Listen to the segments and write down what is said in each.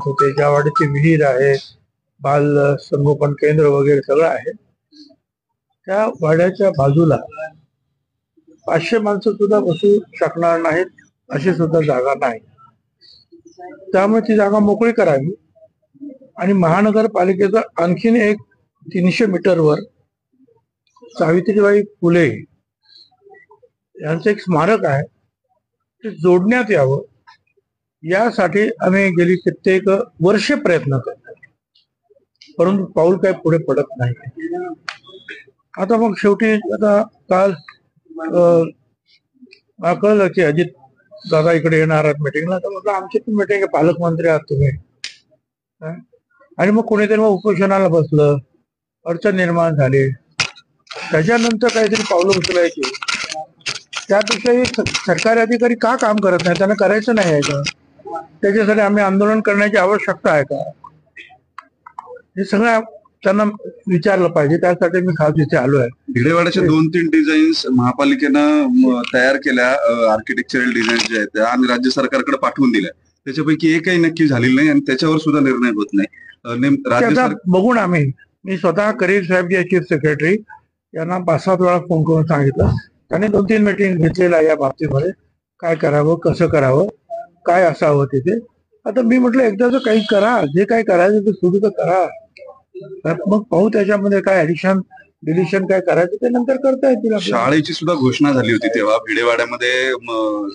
होते, ज्या वाडीची विहीर आहे, बाल संगोपन केंद्र वगैरे सगळं आहे, त्या वाड्याच्या बाजूला 500 माणसं सुद्धा बसू शकणार नाहीत, अशी सुद्धा जागा नाही. त्यामुळे ती जागा मोकळी करावी आणि महानगरपालिकेचं आणखीन एक 300 मीटरवर सावित्रीबाई फुले यांचं एक स्मारक आहे, ते जोडण्यात यावं यासाठी आम्ही गेली कित्येक वर्षे प्रयत्न करतो, परंतु पाऊल काही पुढे पडत नाही. आता मग शेवटी आता काल कळलं की अजित दादा इकडे येणार आहेत मीटिंगला, तर म्हटलं आमची पण मीटिंग आहे, पालकमंत्री आहात तुम्ही. आणि मग कोणीतरी मग उपोषणाला बसलं, अडचण निर्माण झाली, त्याच्यानंतर काहीतरी पावलं उचलायची. त्यापेक्षाही सरकारी अधिकारी का काम करत नाही, त्यांना करायचं नाही आहे का? त्याच्यासाठी आम्ही आंदोलन करण्याची आवश्यकता आहे का? हे सगळं त्यांना विचारलं पाहिजे. त्यासाठी मी खास इथे आलो आहे. भिडेवाड्याच्या 2-3 डिझाईन्स महापालिकेनं तयार केल्या, आर्किटेक्चरल डिझाईन जे आहेत त्या आम्ही राज्य सरकारकडे पाठवून दिल्या. त्याच्यापैकी एकही नक्की झालेली नाही आणि त्याच्यावर सुद्धा निर्णय होत नाही. बघून आम्ही, मी स्वतः करीर साहेब जे चीफ सेक्रेटरी यांना 5-7 वेळा फोन करून सांगितलं. त्यांनी 2-3 मीटिंग घेतलेल्या या बाबतीमध्ये, काय करावं, कसं करावं, काय असावं तिथे. आता मी म्हटलं एकदाच काही करा, जे काही करायचं ते सुरू तर करा, मग पाहू त्याच्यामध्ये काय ऍडिशन डिलिशन काय करायचं ते नंतर करता येतील. शाळेची सुद्धा घोषणा झाली होती तेव्हा भिडेवाड्यामध्ये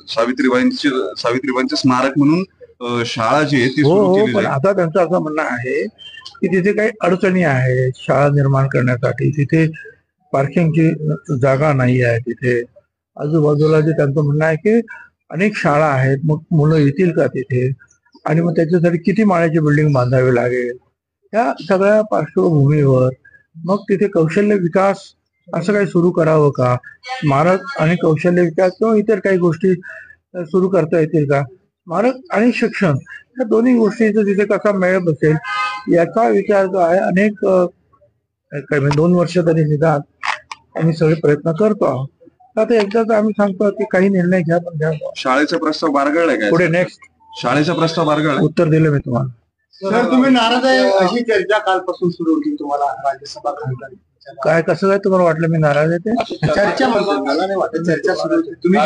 सावित्रीबाईंचं स्मारक म्हणून शाळा जी आहे ती सुरू केली. पण आता त्यांचं असं म्हणणं आहे की तिथे काही अडचणी आहेत शाळा निर्माण करण्यासाठी. तिथे पार्किंगची जागा नाही आहे, तिथे आजूबाजूला जे त्यांचं म्हणणं आहे की अनेक शाळा आहेत, मग मुलं येतील का तिथे, आणि मग त्याच्यासाठी किती माळ्याची बिल्डिंग बांधावी लागेल. या सगळ्या पार्श्वभूमीवर मग तिथे कौशल्य विकास असं काही सुरू करावं का, स्मारक आणि कौशल्य विकास किंवा इतर काही गोष्टी सुरू करता येतील का, स्मारक आणि शिक्षण या दोन्ही गोष्टींचा तिथे कसा मेळ बसेल याचा विचार जो आहे अनेक 2 वर्ष तरी निदान आम्ही सगळे प्रयत्न करतो आहोत. आता एकदाच आम्ही सांगतो की काही निर्णय घ्या, पण घ्या. शाळेचा प्रस्ताव बारगळलाय का पुढे नेक्स्ट शाळेचा प्रस्ताव बारगळला? उत्तर दिलं मी तुम्हाला. सर तुम्ही नाराज आहे अशी चर्चा कालपासून सुरू होती तुम्हाला राज्यसभा खासदार काय कसं काय तुम्हाला वाटलं मी नाराज आहे? ते चर्चा मला नाही वाटत चर्चा सुरू होती, तुम्ही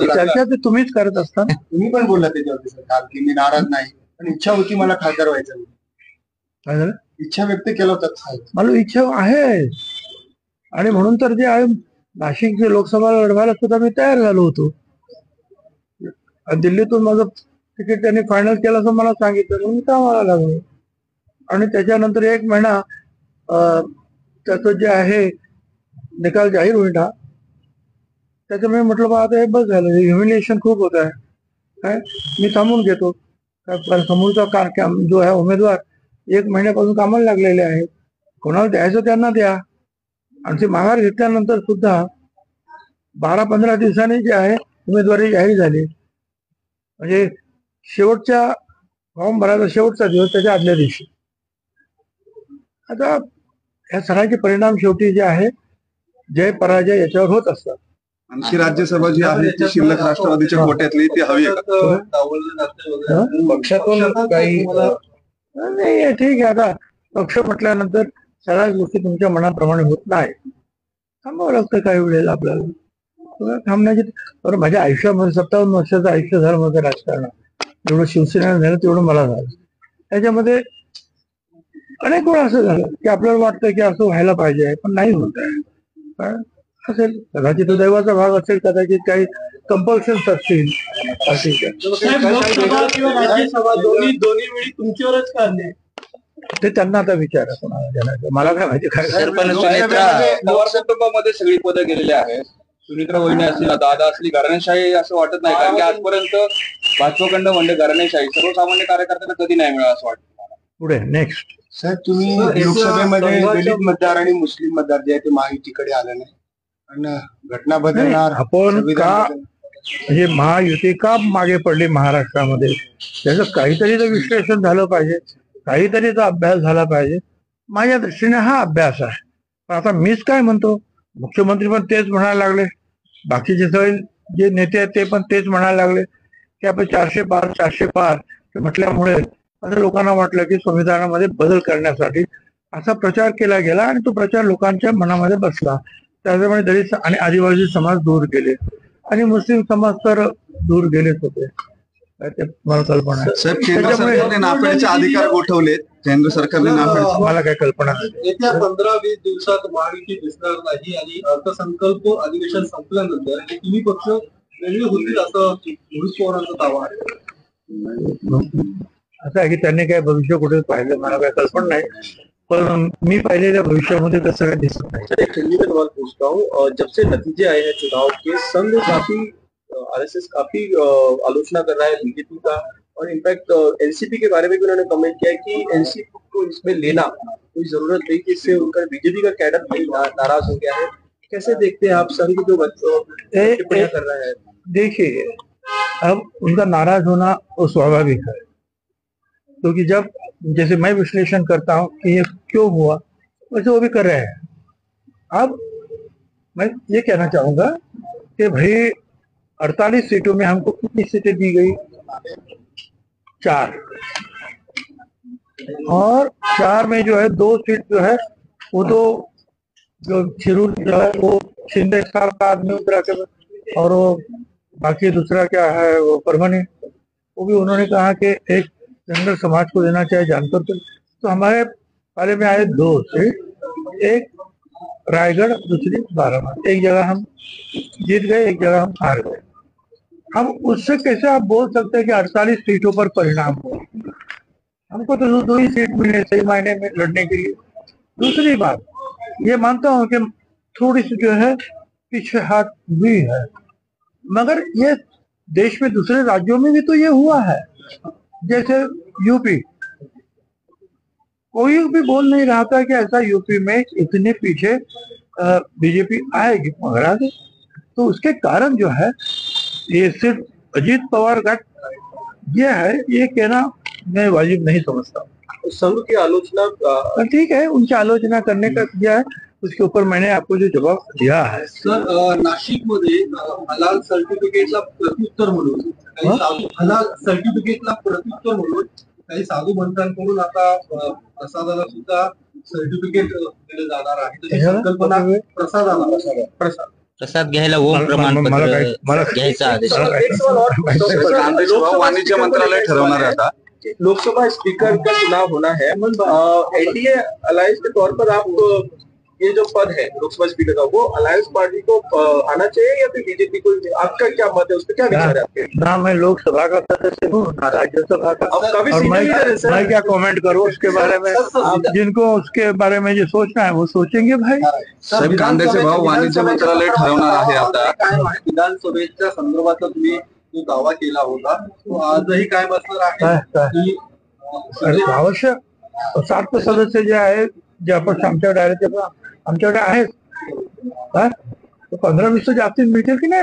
चर्चा ते तुम्हीच करत असता. तुम्ही पण बोलला त्याच्यावरती सर काल की मी नाराज नाही, पण इच्छा होती मला खासदार व्हायचं. काय झालं? इच्छा व्यक्त केला होता. मला इच्छा आहे आणि म्हणून तर जे आहे नाशिकची लोकसभा लढवायला सुद्धा मी तयार झालो होतो. दिल्लीतून माझं तिकीट त्यांनी फायनल केलं असं मला सांगितलं, म्हणून मी कामाला लागलो. आणि त्याच्यानंतर 1 महिना त्याचं जे आहे निकाल जाहीर होईल ना, त्याच्यामुळे म्हटलं बा आता हे बस झालं, ह्युमिलिएशन खूप होत आहे, काय मी थांबून घेतो. समोरचा जो आहे उमेदवार 1 महिन्यापासून कामाला लागलेले आहेत, कोणाला द्यायचं त्यांना द्या. आणि ते माघार घेतल्यानंतर सुद्धा 12-15 दिवसांनी जे आहे उमेदवारी जाहीर झाली, म्हणजे शेवटच्या फॉर्म भरायचा शेवटचा दिवस त्याच्या आदल्या दिवशी. आता या सगळ्याचे परिणाम शेवटी जे आहे जय पराजय याच्यावर होत असतात. आणखी राज्यसभा जी आहे ती शिल्लक राष्ट्रवादीच्या कोट्यातली ती हवी आहे पक्षातून काही नाही. ठीक आहे, आता पक्ष म्हटल्यानंतर सगळ्याच गोष्टी तुमच्या मनाप्रमाणे होत नाही, थांबावं लागतं काही वेळेला आपल्याला थांबण्याची. बरं, माझ्या आयुष्यामध्ये 57 वर्षाचं आयुष्य झालं माझं राजकारणात, जेवढं शिवसेनेला झालं तेवढं मला झालं. त्याच्यामध्ये अनेक वेळा असं झालं की आपल्याला वाटतं की असं व्हायला पाहिजे, पण नाही होत आहे. असेल कदाचित दैवाचा भाग असेल, कदाचित काही कंपल्शन्स असतील. तुमच्यावरच काढले ते त्यांना आता विचारा कोणाला देण्याचं, मला काय माहिती. काय पवार कुटुंबामध्ये सगळी पदं गेलेली आहेत, सुनित्रा वहिनी असतील, दादा असली, घराणेशाही असं वाटत नाही, कारण की आजपर्यंत भाजपकडनं म्हणजे घराणेशाही सर्वसामान्य कार्यकर्त्यांना कधी नाही मिळालं असं वाटतं. पुढे नेक्स्ट सर तुम्ही लोकसभेमध्ये दलित मतदार आणि मुस्लिम मतदार जे आहे ते महायुतीकडे आले नाही, आणि घटना बदलणार आपण का म्हणजे महायुती का मागे पडली महाराष्ट्रामध्ये, त्याचं काहीतरी तर विश्लेषण झालं पाहिजे, काहीतरी तर अभ्यास झाला पाहिजे. माझ्या दृष्टीने हा अभ्यास आहे. पण आता मीच काय म्हणतो, मुख्यमंत्री पण तेच म्हणायला लागले, बाकीचे सगळे जे नेते आहेत ते पण तेच म्हणायला लागले की आपण 400 पार म्हटल्यामुळे असं लोकांना वाटलं की संविधानामध्ये बदल करण्यासाठी असा प्रचार केला गेला आणि तो प्रचार लोकांच्या मनामध्ये बसला. त्याच्यामुळे दलित आणि आदिवासी समाज दूर गेले आणि मुस्लिम समाज तर दूर गेलेच होते. काय ते मला कल्पना आहे. साहेब, केंद्र सरकारने नाफेडचे अधिकार गोठवलेत. केंद्र सरकारने नाफेड मला काही कल्पना नाही. येत्या 15-20 दिवसात महायुती दिसणार नाही आणि अर्थसंकल्प अधिवेशन संपल्यानंतर तिन्ही पक्ष वेगळे होतील असं रोहित पवारांचा दावा आहे. असं आहे की त्यांनी काय भविष्य कुठे पाहिलं मला काही कल्पना नाही, पण मी पाहिलेल्या भविष्यामध्ये तसं काही दिसत नाही. सर, एक हिंदी में सवाल पूछता हूँ। जब से नतीजे आए हैं चुनाव के, संघ काफी आरएसएस काफी आलोचना कर रहा है बीजेपी का, और इनफैक्ट एनसीपी के बारे में भी उन्होंने कमेंट किया है कि एनसीपी को इसमें लेना कोई जरूरत नहीं, कि इससे उनका बीजेपी का कैडर नाराज हो गया है। कैसे देखते हैं आप संघ जो टिप्पणियां कर रहा है? देखिए, अब उनका नाराज होना वो स्वाभाविक है, क्योंकि जब जैसे मैं विश्लेषण करता हूँ कि ये क्यों हुआ, वैसे वो भी कर रहे हैं। अब मैं ये कहना चाहूंगा कि भाई 48 सीटों में हमको कितनी सीटें दी गई? 4, और 4 में जो है 2 सीट जो है वो तो जो शिरूर जो है वो शिंदे साहब का आदमी उतरा के, और वो बाकी दूसरा क्या है वो परमानेंट, वो भी उन्होंने कहा कि एक जनरल समाज को देना चाहिए जानकर। तो हमारे पाले में आए 2 सीट, एक रायगढ़, दूसरी बारामती। एक जगह हम जीत गए, एक जगह हम हार गए। हम उससे कैसे आप बोल सकते हैं कि 48 सीटों पर परिणाम हो? हमको तो 2 ही सीट मिले सही मायने में लड़ने के लिए। दूसरी बात ये मानता हूं कि थोड़ी सी जो है पीछे हाथ भी है, मगर ये देश में दूसरे राज्यों में भी तो ये हुआ है। जैसे यूपी, कोई भी बोल नहीं रहा था कि ऐसा यूपी में इतने पीछे बीजेपी आएगी, मगर आ गई। तो उसके कारण जो है ये सिर्फ अजीत पवार का ये है, ये कहना मैं वाजिब नहीं समझता। संघ की आलोचना ठीक है, उनकी आलोचना करने का किया है, उसके ऊपर मैंने आपको जो जवाब दिया है। सर, नाशिकमध्ये हलाल सर्टिफिकेटला प्रत्युत्तर म्हणून हलाल सर्टिफिकेटला प्रत्युत्तर म्हणून काही साधू मंत्र्यांकडून आता प्रसादाला सुद्धा सर्टिफिकेट दिले जाणार आहे। त्याची संकल्पना प्रसाद घ्यायला ओम प्रमाणपत्र घ्यायचा आदेश. कांद्याचे भाव वाणिज्य मंत्रालय ठरवणार आहे आता। लोकसभा स्पीकर का चुनाव होना है, एनडीए अलायंस के तौर पर आप ये जो पद है लोकसभा स्पीकर का, वो अलायंस पार्टी को आना चाहिए या फिर बीजेपी को? आपका क्या मत है, उस पर क्या विचार है आपके? ना मैं लोकसभा का सदस्य हूँ, ना राज्यसभा का, और मैं क्या कमेंट करूँ उसके बारे में? जिनको उसके बारे में जो सोचना है वो सोचेंगे भाई। साहेब, कांद्याचे भाव वाणिज्य मंत्रालय ठरवणार आहे आता। विधानसभेच्या संदर्भातला तुम्ही जो दावा केला होता तो आजही काय बसणार आहे? अवश्य 7 सदस्य जे आहे जे आपण आमच्याकडे आहेत, आमच्याकडे आहेत, 15-20 जास्तीत मिळतील की नाही?